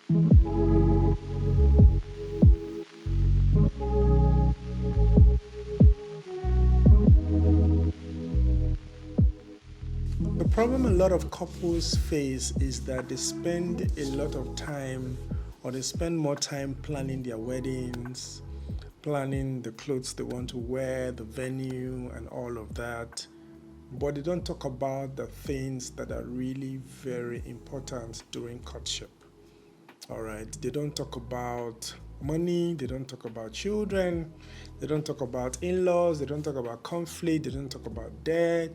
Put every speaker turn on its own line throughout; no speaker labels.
The problem a lot of couples face is that they spend a lot of time or they spend more time planning their weddings, planning the clothes they want to wear, the venue, and all of that. But they don't talk about the things that are really very important during courtship. All right. They don't talk about money, they don't talk about children, they don't talk about in laws, they don't talk about conflict, they don't talk about debt,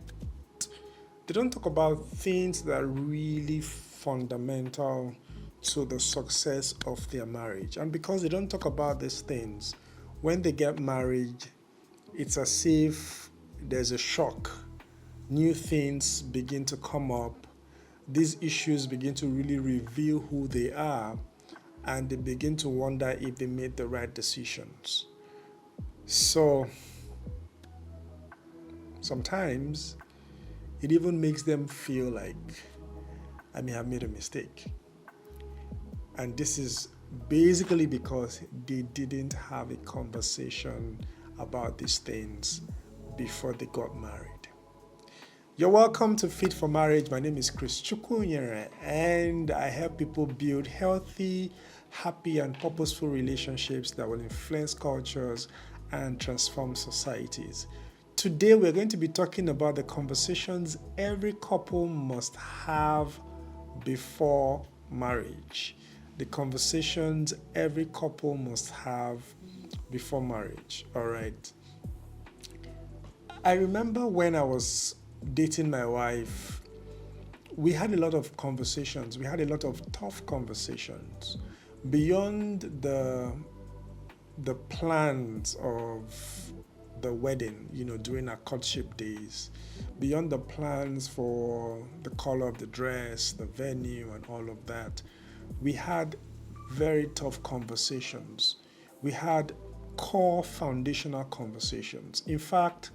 they don't talk about things that are really fundamental to the success of their marriage. And because they don't talk about these things, when they get married, it's as if there's a shock. New things begin to come up. These issues begin to really reveal who they are, and they begin to wonder if they made the right decisions. So sometimes it even makes them feel like I may have made a mistake. And this is basically because they didn't have a conversation about these things before they got married. You're welcome to Fit for Marriage. My name is Chukwunyere, and I help people build healthy, happy, and purposeful relationships that will influence cultures and transform societies. Today, we're going to be talking about the conversations every couple must have before marriage. The conversations every couple must have before marriage. All right. I remember when I was dating my wife, we had a lot of conversations. We had a lot of tough conversations beyond the plans of the wedding, during our courtship days, beyond the plans for the color of the dress, the venue, and all of that. We had very tough conversations. We had core foundational conversations. In fact,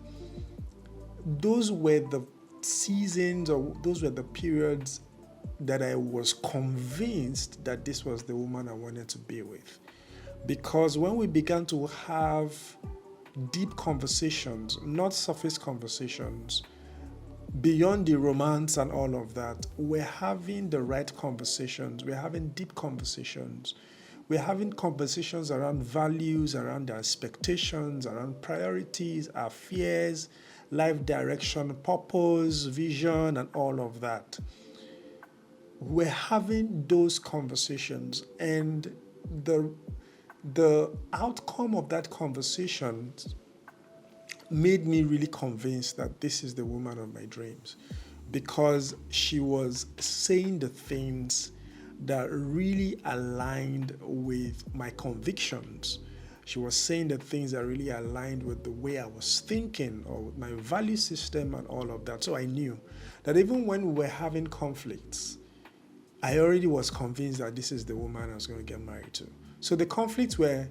those were the seasons or those were the periods that I was convinced that this was the woman I wanted to be with. Because when we began to have deep conversations, not surface conversations, beyond the romance and all of that, we're having the right conversations, we're having deep conversations, we're having conversations around values, around our expectations, around priorities, our fears, life direction, purpose, vision, and all of that. We're having those conversations, and the outcome of that conversation made me really convinced that this is the woman of my dreams, because she was saying the things that really aligned with my convictions. She was saying the things that really aligned with the way I was thinking or with my value system and all of that. So I knew that even when we were having conflicts, I already was convinced that this is the woman I was going to get married to. So the conflicts were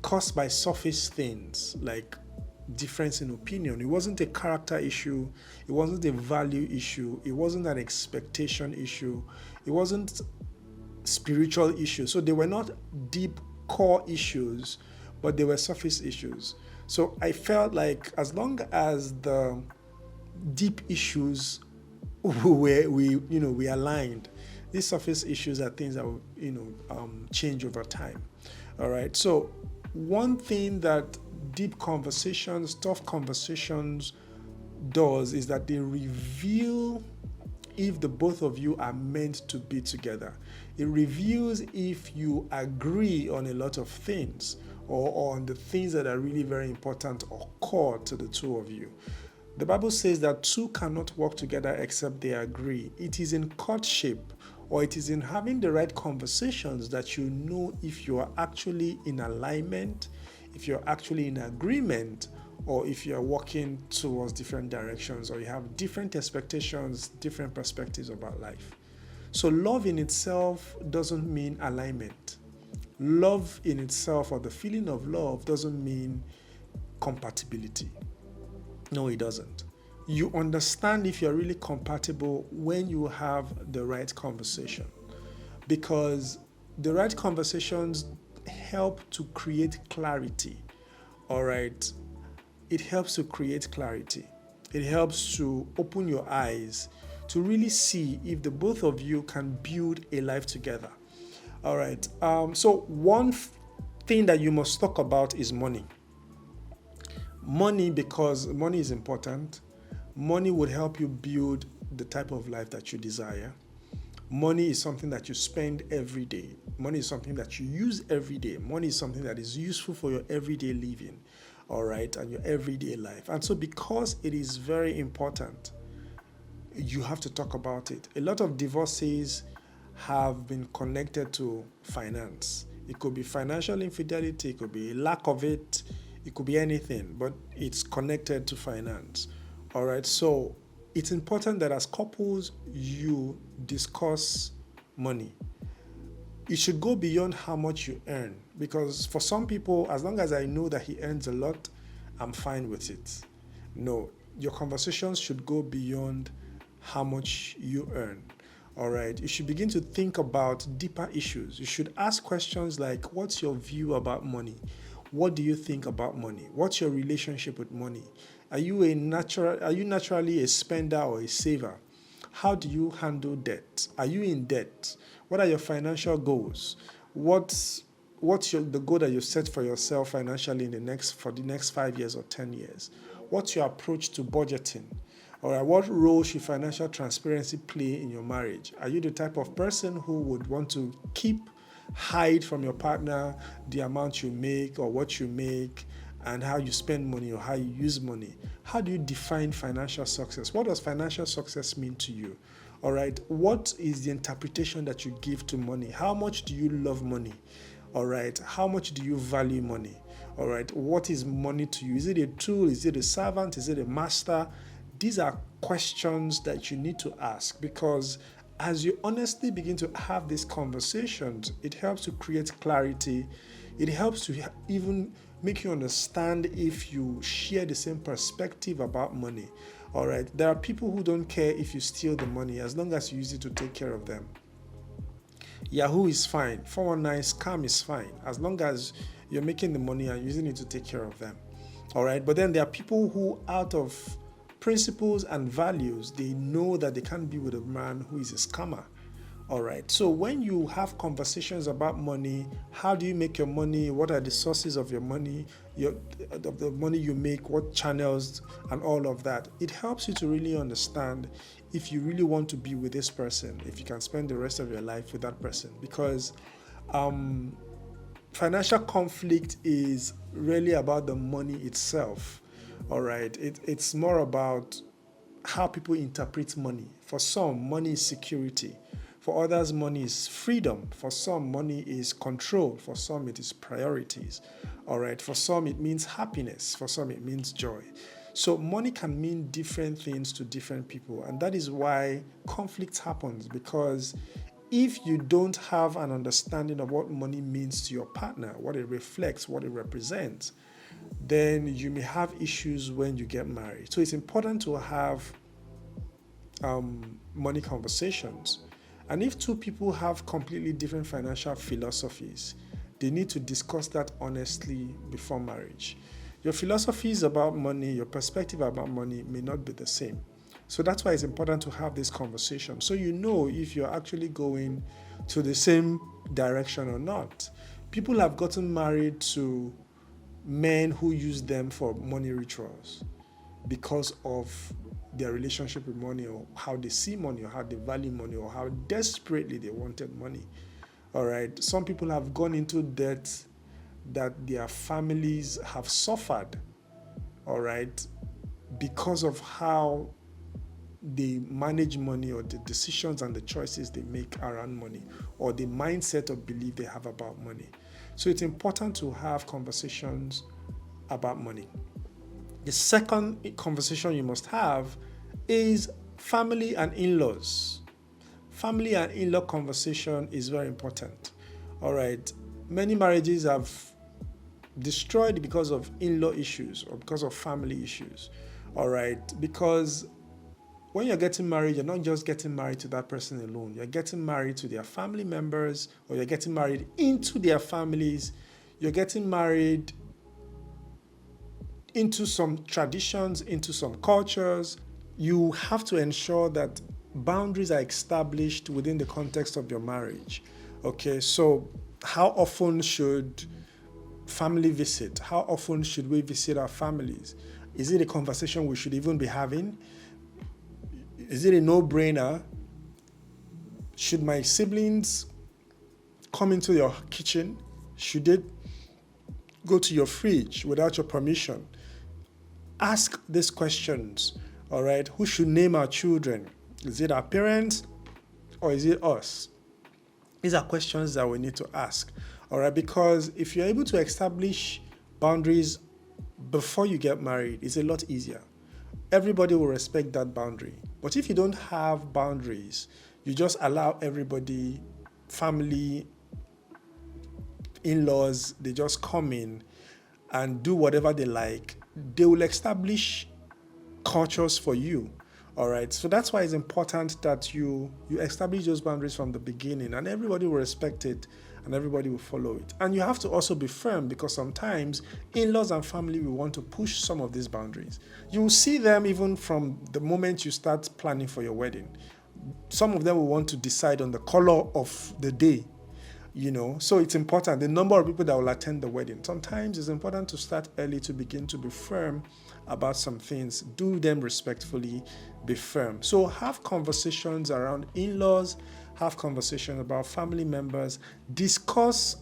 caused by surface things like difference in opinion. It wasn't a character issue. It wasn't a value issue. It wasn't an expectation issue. It wasn't spiritual issues. So they were not deep core issues, but they were surface issues. So I felt like as long as the deep issues we aligned, these surface issues are things that will change over time. All right. So one thing that deep conversations, tough conversations does is that they reveal if the both of you are meant to be together. It reveals if you agree on a lot of things or on the things that are really very important or core to the two of you. The Bible says that two cannot work together except they agree. It is in courtship or it is in having the right conversations that you know if you are actually in alignment, if you're actually in agreement, or if you're walking towards different directions, or you have different expectations, different perspectives about life. So love in itself doesn't mean alignment. Love in itself, or the feeling of love, doesn't mean compatibility. No, it doesn't. You understand if you're really compatible when you have the right conversation. Because the right conversations help to create clarity. All right. It helps to create clarity. It helps to open your eyes to really see if the both of you can build a life together. All right. So one thing that you must talk about is money. Money, because money is important. Money would help you build the type of life that you desire. Money is something that you spend every day. Money is something that you use every day. Money is something that is useful for your everyday living, all right, and your everyday life. And so, because it is very important, you have to talk about it. A lot of divorces have been connected to finance. It could be financial infidelity, it could be a lack of it, it could be anything, but it's connected to finance. All right, so it's important that as couples you discuss money. It should go beyond how much you earn, because for some people, as long as I know that he earns a lot, I'm fine with it. No, your conversations should go beyond how much you earn. All right, you should begin to think about deeper issues. You should ask questions like, what's your view about money? What do you think about money? What's your relationship with money? Are you naturally a spender or a saver? How do you handle debt? Are you in debt? What are your financial goals? What's the goal that you set for yourself financially for the next 5 years or 10 years? What's your approach to budgeting? All right, what role should financial transparency play in your marriage? Are you the type of person who would want to hide from your partner the amount you make or what you make and how you spend money or how you use money? How do you define financial success? What does financial success mean to you? All right, what is the interpretation that you give to money? How much do you love money? All right, how much do you value money? All right, what is money to you? Is it a tool? Is it a servant? Is it a master? These are questions that you need to ask, because as you honestly begin to have these conversations, it helps to create clarity. It helps to even make you understand if you share the same perspective about money. All right, there are people who don't care if you steal the money as long as you use it to take care of them. Yahoo is fine. 419 scam is fine as long as you're making the money and using it to take care of them. All right, but then there are people who, out of principles and values, they know that they can't be with a man who is a scammer. All right. So when you have conversations about money, how do you make your money? What are the sources of your money? Of the money you make, what channels, and all of that. It helps you to really understand if you really want to be with this person, if you can spend the rest of your life with that person. Because financial conflict is really about the money itself. All right. It's more about how people interpret money. For some, money is security. For others, money is freedom. For some, money is control. For some, it is priorities. All right. For some, it means happiness. For some, it means joy. So money can mean different things to different people. And that is why conflict happens, because if you don't have an understanding of what money means to your partner, what it reflects, what it represents, then you may have issues when you get married. So it's important to have money conversations. And if two people have completely different financial philosophies, they need to discuss that honestly before marriage. Your philosophies about money, your perspective about money may not be the same. So that's why it's important to have this conversation, so you know if you're actually going to the same direction or not. People have gotten married to men who use them for money rituals because of their relationship with money, or how they see money, or how they value money, or how desperately they wanted money. All right. Some people have gone into debt that their families have suffered, all right, because of how they manage money, or the decisions and the choices they make around money, or the mindset or belief they have about money. So it's important to have conversations about money. The second conversation you must have is family and in-laws. Family and in-law conversation is very important. All right. Many marriages have destroyed because of in-law issues or because of family issues. All right. Because when you're getting married, you're not just getting married to that person alone. You're getting married to their family members, or you're getting married into their families. You're getting married into some traditions, into some cultures. You have to ensure that boundaries are established within the context of your marriage. Okay, so how often should family visit? How often should we visit our families? Is it a conversation we should even be having? Is it a no-brainer? Should my siblings come into your kitchen? Should they go to your fridge without your permission? Ask these questions, all right? Who should name our children? Is it our parents or is it us? These are questions that we need to ask, all right? Because if you're able to establish boundaries before you get married, it's a lot easier. Everybody will respect that boundary. But if you don't have boundaries, you just allow everybody, family, in-laws, they just come in and do whatever they like. They will establish cultures for you. All right. So that's why it's important that you establish those boundaries from the beginning, and everybody will respect it and everybody will follow it. And you have to also be firm, because sometimes in-laws and family will want to push some of these boundaries. You will see them even from the moment you start planning for your wedding. Some of them will want to decide on the color of the day. So it's important, the number of people that will attend the wedding. Sometimes it's important to start early to begin to be firm about some things. Do them respectfully, be firm. So have conversations around in-laws, have conversations about family members, discuss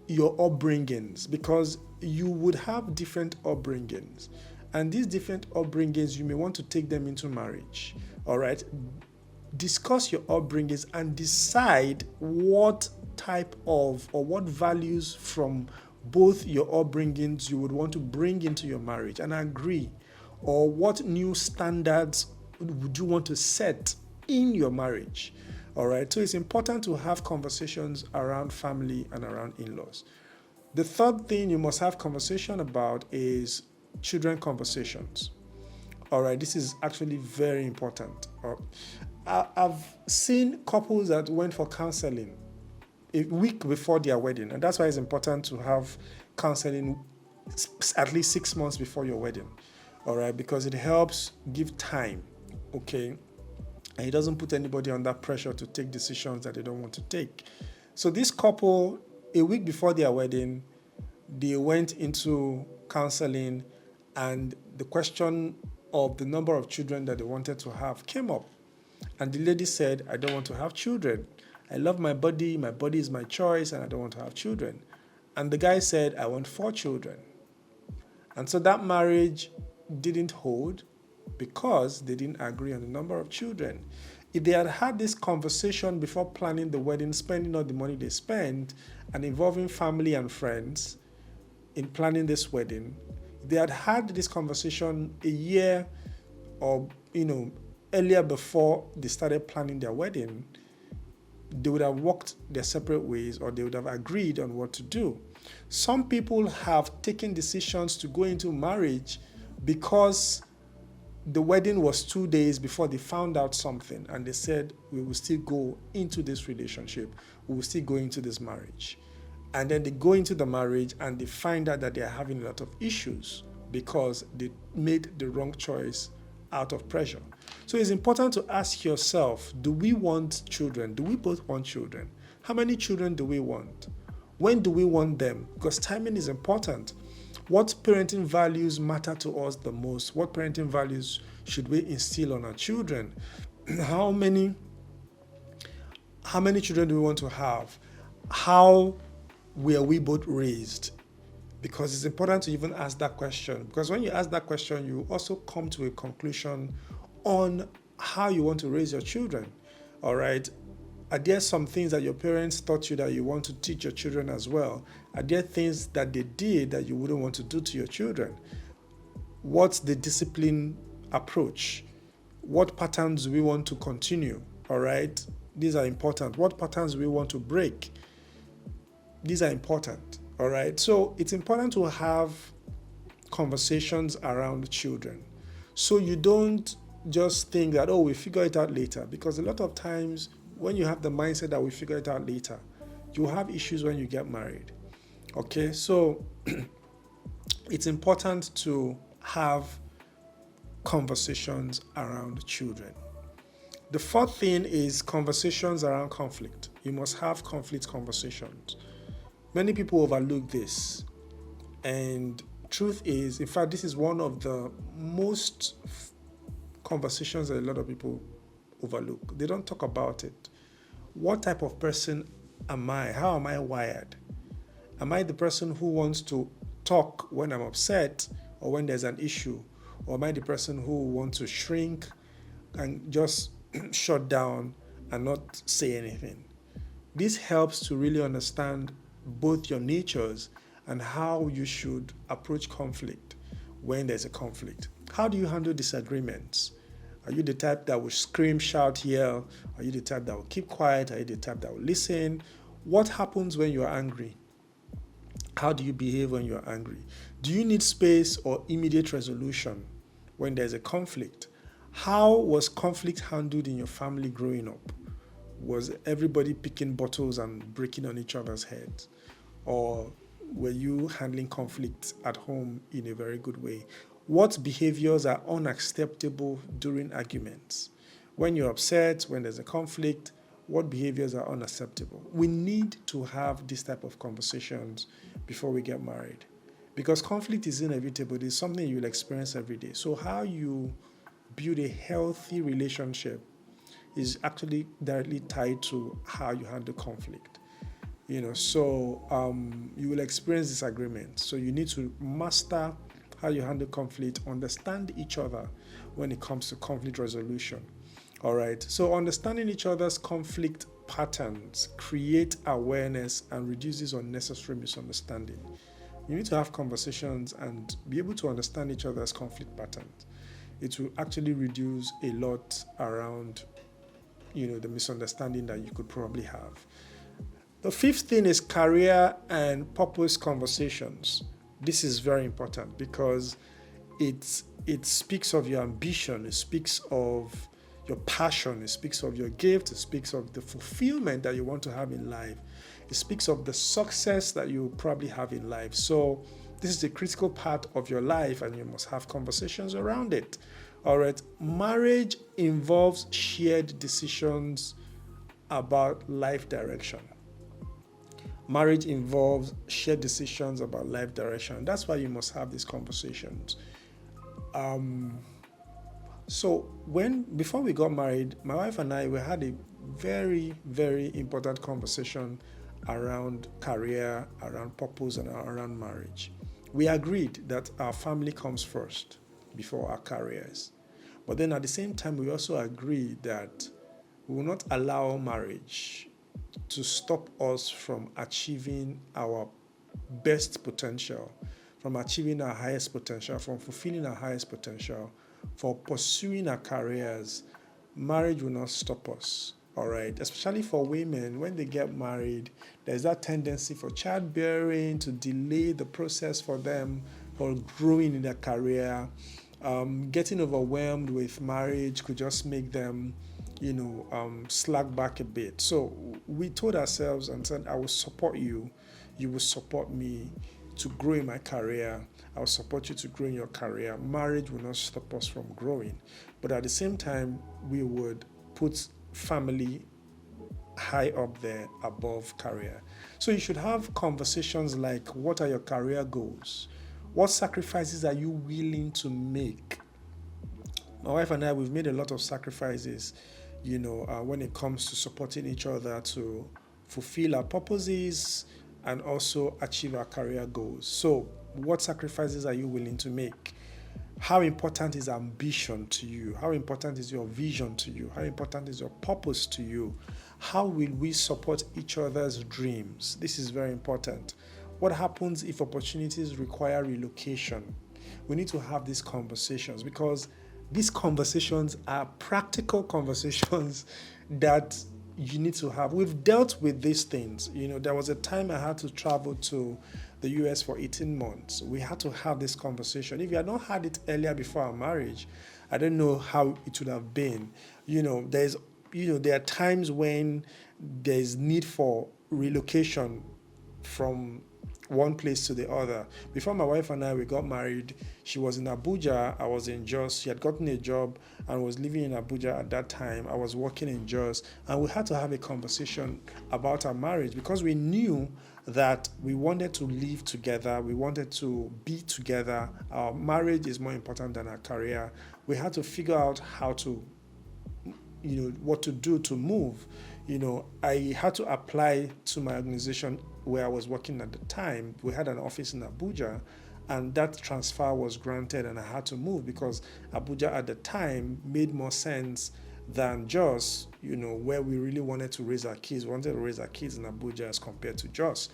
your upbringings, because you would have different upbringings. And these different upbringings, you may want to take them into marriage, all right? Discuss your upbringings and decide what type of or what values from both your upbringings you would want to bring into your marriage, and agree. Or what new standards would you want to set in your marriage? All right. So it's important to have conversations around family and around in-laws. The third thing you must have conversation about is children conversations. All right. This is actually very important. I've seen couples that went for counseling a week before their wedding, and that's why it's important to have counseling at least 6 months before your wedding, all right, because it helps give time, okay, and it doesn't put anybody under pressure to take decisions that they don't want to take. So this couple, a week before their wedding, they went into counseling, and the question of the number of children that they wanted to have came up. And the lady said, I don't want to have children. I love my body is my choice, and I don't want to have children. And the guy said, I want 4 children. And so that marriage didn't hold because they didn't agree on the number of children. If they had had this conversation before planning the wedding, spending all the money they spent, and involving family and friends in planning this wedding, they had had this conversation a year or, earlier before they started planning their wedding, they would have walked their separate ways, or they would have agreed on what to do. Some people have taken decisions to go into marriage because the wedding was 2 days before they found out something, and they said, we will still go into this relationship, we will still go into this marriage. And then they go into the marriage and they find out that they are having a lot of issues because they made the wrong choice out of pressure. So it's important to ask yourself, do we want children? Do we both want children? How many children do we want? When do we want them? Because timing is important. What parenting values matter to us the most? What parenting values should we instill on our children? How many children do we want to have? How were we both raised? Because it's important to even ask that question. Because when you ask that question, you also come to a conclusion on how you want to raise your children. All right. Are there some things that your parents taught you that you want to teach your children as well? Are there things that they did that you wouldn't want to do to your children? What's the discipline approach? What patterns do we want to continue? All right. These are important. What patterns do we want to break? These are important. All right. So it's important to have conversations around children, so you don't just think that, oh, we figure it out later. Because a lot of times when you have the mindset that we figure it out later, you have issues when you get married. Okay, so it's important to have conversations around children. The fourth thing is conversations around conflict. You must have conflict conversations. Many people overlook this. And truth is, in fact, this is one of the most conversations that a lot of people overlook. They don't talk about it. What type of person am I? How am I wired? Am I the person who wants to talk when I'm upset or when there's an issue? Or am I the person who wants to shrink and just shut down and not say anything? This helps to really understand both your natures and how you should approach conflict when there's a conflict. How do you handle disagreements? Are you the type that will scream, shout, yell? Are you the type that will keep quiet? Are you the type that will listen? What happens when you're angry? How do you behave when you're angry? Do you need space or immediate resolution when there's a conflict? How was conflict handled in your family growing up? Was everybody picking bottles and breaking on each other's heads? Or were you handling conflict at home in a very good way? What behaviors are unacceptable during arguments? When you're upset, when there's a conflict, what behaviors are unacceptable? We need to have this type of conversations before we get married. Because conflict is inevitable. It's something you'll experience every day. So how you build a healthy relationship is actually directly tied to how you handle conflict. So you will experience disagreement. So you need to master how you handle conflict, understand each other when it comes to conflict resolution. All right. So understanding each other's conflict patterns create awareness and reduces unnecessary misunderstanding. You need to have conversations and be able to understand each other's conflict patterns. It will actually reduce a lot around, the misunderstanding that you could probably have. The fifth thing is career and purpose conversations. This is very important because it speaks of your ambition, it speaks of your passion, it speaks of your gift, it speaks of the fulfillment that you want to have in life. It speaks of the success that you probably have in life. So this is a critical part of your life and you must have conversations around it. All right. Marriage involves shared decisions about life direction. Marriage involves shared decisions about life direction. That's why you must have these conversations. So before we got married, my wife and I, we had a very, very important conversation around career, around purpose, and around marriage. We agreed that our family comes first before our careers. But then at the same time, we also agreed that we will not allow marriage to stop us from achieving our best potential, from achieving our highest potential, from fulfilling our highest potential, for pursuing our careers. Marriage will not stop us, all right? Especially for women, when they get married, there's that tendency for childbearing to delay the process for them for growing in their career. Getting overwhelmed with marriage could just make them slack back a bit. So we told ourselves and said, I will support you. You will support me to grow in my career. I will support you to grow in your career. Marriage will not stop us from growing. But at the same time, we would put family high up there above career. So you should have conversations like, what are your career goals? What sacrifices are you willing to make? My wife and I, we've made a lot of sacrifices, when it comes to supporting each other to fulfill our purposes and also achieve our career goals. So what sacrifices are you willing to make? How important is ambition to you? How important is your vision to you? How important is your purpose to you? How will we support each other's dreams? This is very important. What happens if opportunities require relocation? We need to have these conversations because these conversations are practical conversations that you need to have. We've dealt with these things. There was a time I had to travel to the US for 18 months. We had to have this conversation. If you had not had it earlier before our marriage, I don't know how it would have been. There are times when there's need for relocation from one place to the other. Before my wife and I we got married, she was in Abuja, I was in Jos. She had gotten a job and was living in Abuja at that time. I was working in Jos, and we had to have a conversation about our marriage because we knew that we wanted to live together, we wanted to be together. Our marriage is more important than our career. We had to figure out how to, what to do to move. I had to apply to my organization where I was working at the time. We had an office in Abuja, and that transfer was granted, and I had to move because Abuja at the time made more sense than Jos, where we really wanted to raise our kids. We wanted to raise our kids in Abuja as compared to Jos,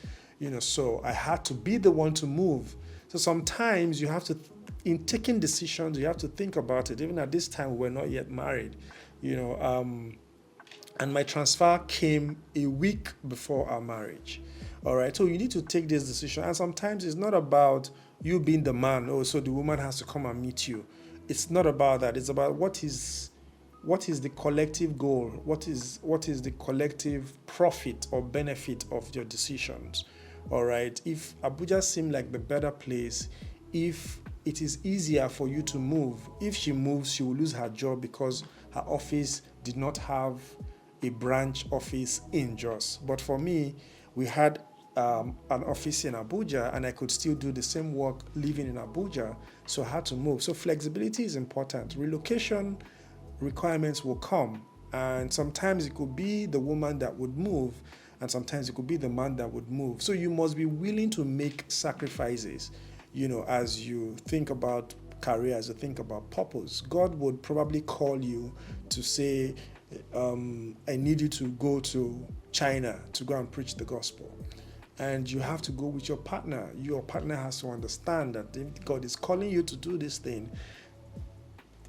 so I had to be the one to move. So sometimes you have to, in taking decisions, you have to think about it. Even at this time, we're not yet married, and my transfer came a week before our marriage. All right, so you need to take this decision. And sometimes it's not about you being the man, so the woman has to come and meet you. It's not about that. It's about what is the collective goal? What is the collective profit or benefit of your decisions? All right, if Abuja seemed like the better place, if it is easier for you to move, if she moves, she will lose her job because her office did not have a branch office in Jos. But for me, we had an office in Abuja, and I could still do the same work living in Abuja, so I had to move. So flexibility is important. Relocation requirements will come, and sometimes it could be the woman that would move, and sometimes it could be the man that would move. So you must be willing to make sacrifices, as you think about career, as you think about purpose. God would probably call you to say, I need you to go to China to go and preach the gospel. And you have to go with your partner. Your partner has to understand that if God is calling you to do this thing,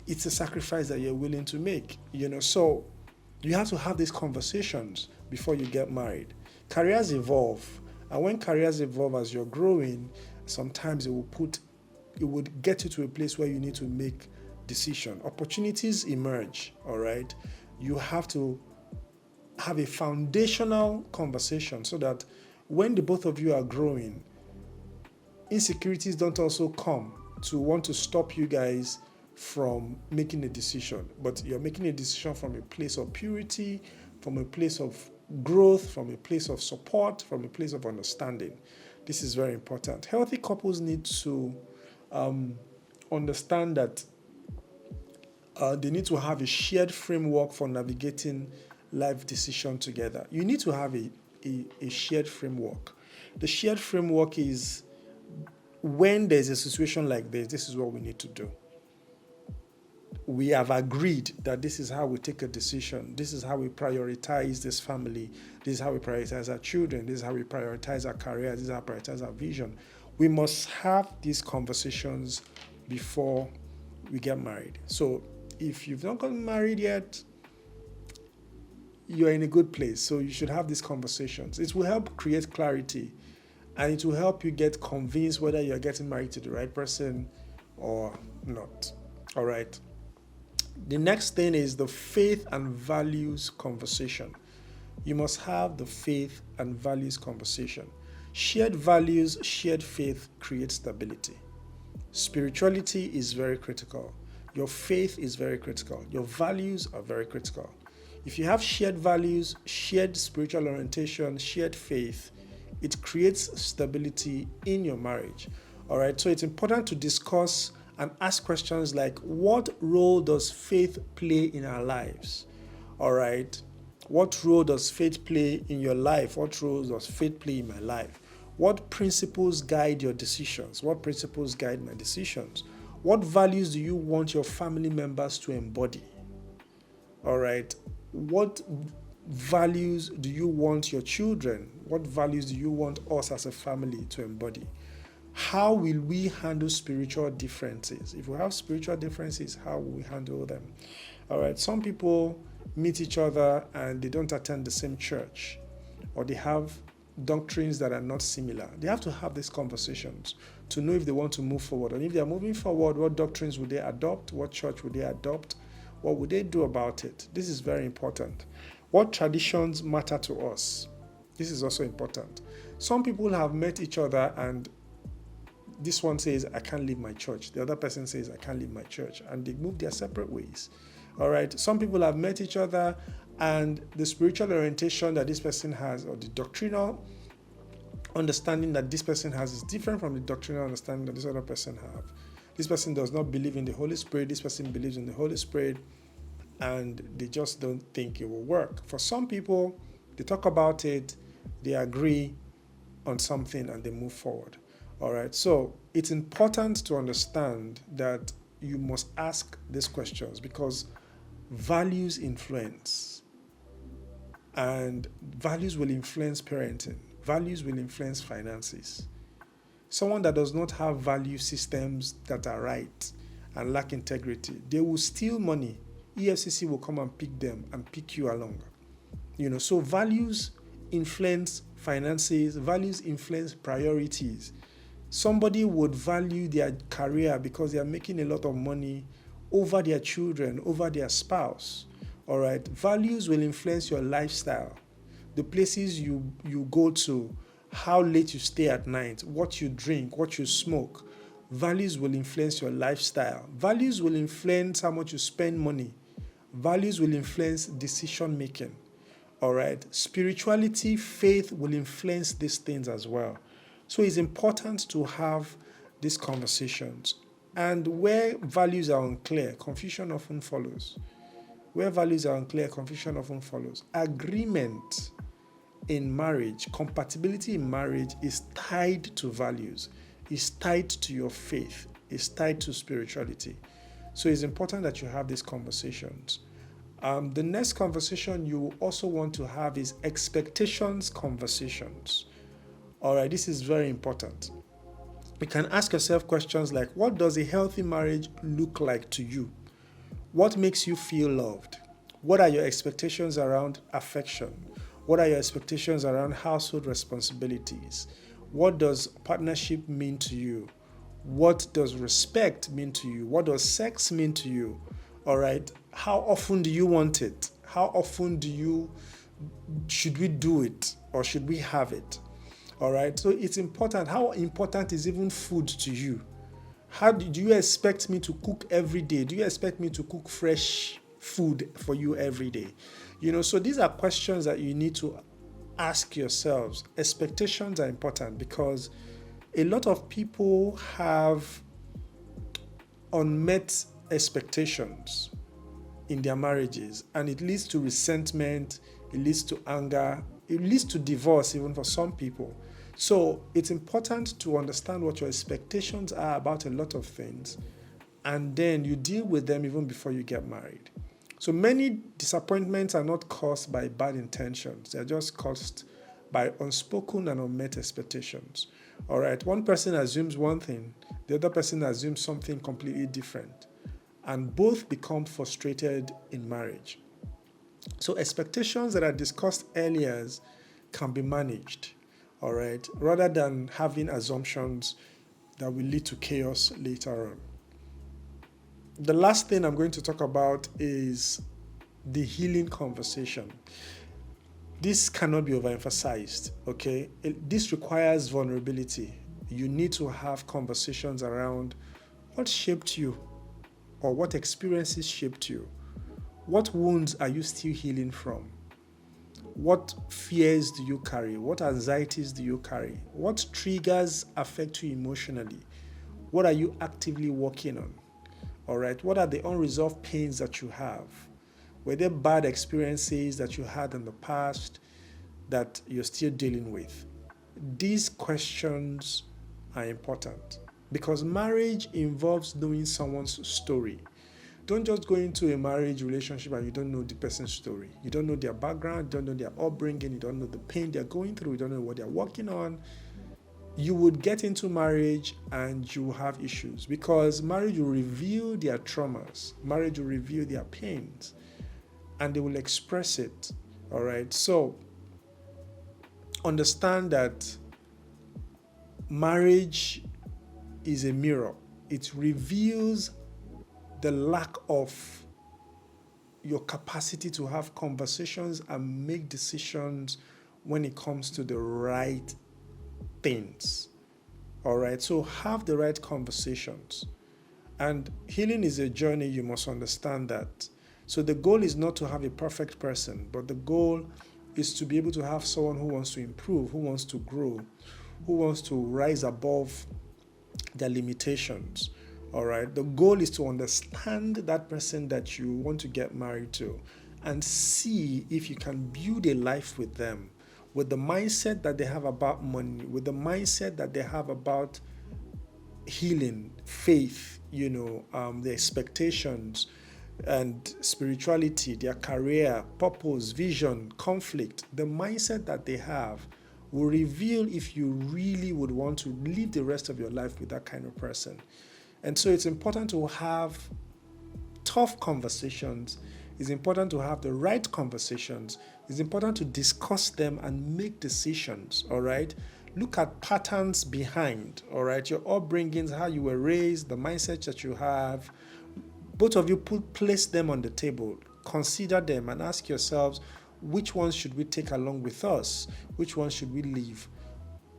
it's a sacrifice that you're willing to make. So you have to have these conversations before you get married. Careers evolve. And when careers evolve as you're growing, sometimes it would get you to a place where you need to make decision. Opportunities emerge, all right? You have to have a foundational conversation so that when the both of you are growing, insecurities don't also come to want to stop you guys from making a decision. But you're making a decision from a place of purity, from a place of growth, from a place of support, from a place of understanding. This is very important. Healthy couples need to understand that they need to have a shared framework for navigating life decision together. You need to have a shared framework. The shared framework is when there's a situation like this is what we need to do. We have agreed that this is how we take a decision. This is how we prioritize this family. This is how we prioritize our children. This is how we prioritize our career. This is how we prioritize our vision. We must have these conversations before we get married. So if you've not gotten married yet, you're in a good place. So you should have these conversations. It will help create clarity, and it will help you get convinced whether you're getting married to the right person or not. All right. The next thing is the faith and values conversation. You must have the faith and values conversation. Shared values, shared faith creates stability. Spirituality is very critical. Your faith is very critical. Your values are very critical. If you have shared values, shared spiritual orientation, shared faith, it creates stability in your marriage. All right, so it's important to discuss and ask questions like, what role does faith play in our lives? All right, what role does faith play in your life? What role does faith play in my life? What principles guide your decisions? What principles guide my decisions? What values do you want your family members to embody? All right, what values do you want your children? What values do you want us as a family to embody? How will we handle spiritual differences? If we have spiritual differences, how will we handle them? All right, some people meet each other and they don't attend the same church, or they have doctrines that are not similar. They have to have these conversations to know if they want to move forward. And if they are moving forward, what doctrines would they adopt? What church would they adopt? What would they do about it? This is very important. What traditions matter to us? This is also important. Some people have met each other and this one says, I can't leave my church. The other person says, I can't leave my church. And they move their separate ways. All right. Some people have met each other and the spiritual orientation that this person has, or the doctrinal understanding that this person has, is different from the doctrinal understanding that this other person have. This person does not believe in the Holy Spirit. This person believes in the Holy Spirit, and they just don't think it will work. For some people, they talk about it, they agree on something, and they move forward. All right. So it's important to understand that you must ask these questions because values influence, and values will influence parenting. Values will influence finances. Someone that does not have value systems that are right and lack integrity, they will steal money. EFCC will come and pick them and pick you along. So values influence finances. Values influence priorities. Somebody would value their career because they are making a lot of money over their children, over their spouse. All right. Values will influence your lifestyle, the places you go to, how late you stay at night, what you drink, what you smoke. Values will influence your lifestyle. Values will influence how much you spend money. Values will influence decision making. All right. Spirituality, faith will influence these things as well. So it's important to have these conversations. And where values are unclear, confusion often follows. Where values are unclear, confusion often follows. Agreement in marriage, compatibility in marriage is tied to values, is tied to your faith, is tied to spirituality. So it's important that you have these conversations. The next conversation you also want to have is expectations conversations. All right, this is very important. You can ask yourself questions like, what does a healthy marriage look like to you? What makes you feel loved? What are your expectations around affection? What are your expectations around household responsibilities? What does partnership mean to you? What does respect mean to you? What does sex mean to you? All right. How often do you want it? How often should we do it or should we have it? All right. So it's important. How important is even food to you? How do you expect me to cook every day? Do you expect me to cook fresh food for you every day? So these are questions that you need to ask yourselves. Expectations are important because a lot of people have unmet expectations in their marriages, and it leads to resentment, it leads to anger, it leads to divorce even for some people. So it's important to understand what your expectations are about a lot of things, and then you deal with them even before you get married. So many disappointments are not caused by bad intentions. They're just caused by unspoken and unmet expectations. All right, one person assumes one thing, the other person assumes something completely different, and both become frustrated in marriage. So expectations that are discussed earlier can be managed. All right, rather than having assumptions that will lead to chaos later on. The last thing I'm going to talk about is the healing conversation. This cannot be overemphasized, okay? This requires vulnerability. You need to have conversations around what shaped you or what experiences shaped you. What wounds are you still healing from? What fears do you carry? What anxieties do you carry? What triggers affect you emotionally? What are you actively working on? All right. What are the unresolved pains that you have? Were there bad experiences that you had in the past that you're still dealing with? These questions are important because marriage involves knowing someone's story. Don't just go into a marriage relationship and you don't know the person's story. You don't know their background, you don't know their upbringing, you don't know the pain they're going through, you don't know what they're working on. You would get into marriage and you will have issues because marriage will reveal their traumas, marriage will reveal their pains, and they will express it. All right. So understand that marriage is a mirror. It reveals the lack of your capacity to have conversations and make decisions when it comes to the right things. All right, so have the right conversations. And healing is a journey, you must understand that. So the goal is not to have a perfect person, but the goal is to be able to have someone who wants to improve, who wants to grow, who wants to rise above their limitations. All right. The goal is to understand that person that you want to get married to and see if you can build a life with them with the mindset that they have about money, with the mindset that they have about healing, faith, the expectations and spirituality, their career, purpose, vision, conflict. The mindset that they have will reveal if you really would want to live the rest of your life with that kind of person. And so it's important to have tough conversations. It's important to have the right conversations. It's important to discuss them and make decisions, all right? Look at patterns behind, all right? Your upbringings, how you were raised, the mindset that you have. Both of you place them on the table. Consider them and ask yourselves, which ones should we take along with us? Which ones should we leave?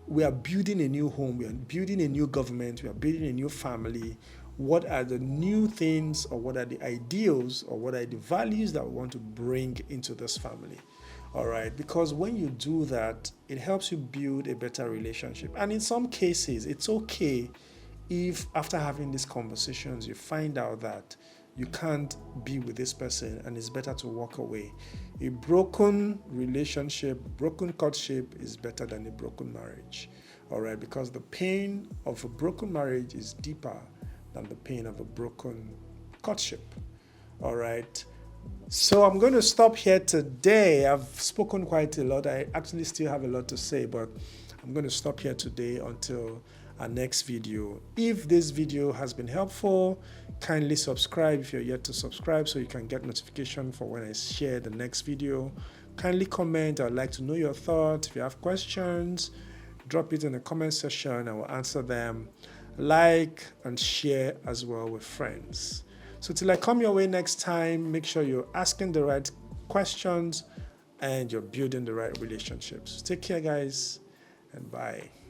We are building a new home. We are building a new government. We are building a new family. What are the new things, or what are the ideals, or what are the values that we want to bring into this family? All right, because when you do that, it helps you build a better relationship. And in some cases, it's okay if after having these conversations, you find out that you can't be with this person and it's better to walk away. A broken relationship, broken courtship is better than a broken marriage. All right, because the pain of a broken marriage is deeper than the pain of a broken courtship. All right. So I'm going to stop here today. I've spoken quite a lot. I actually still have a lot to say, but I'm going to stop here today until our next video. If this video has been helpful, kindly subscribe if you're yet to subscribe so you can get notification for when I share the next video. Kindly comment. I'd like to know your thoughts. If you have questions, drop it in the comment section. I will answer them. Like and share as well with friends. So till I come your way next time, make sure you're asking the right questions and you're building the right relationships. Take care, guys, and bye.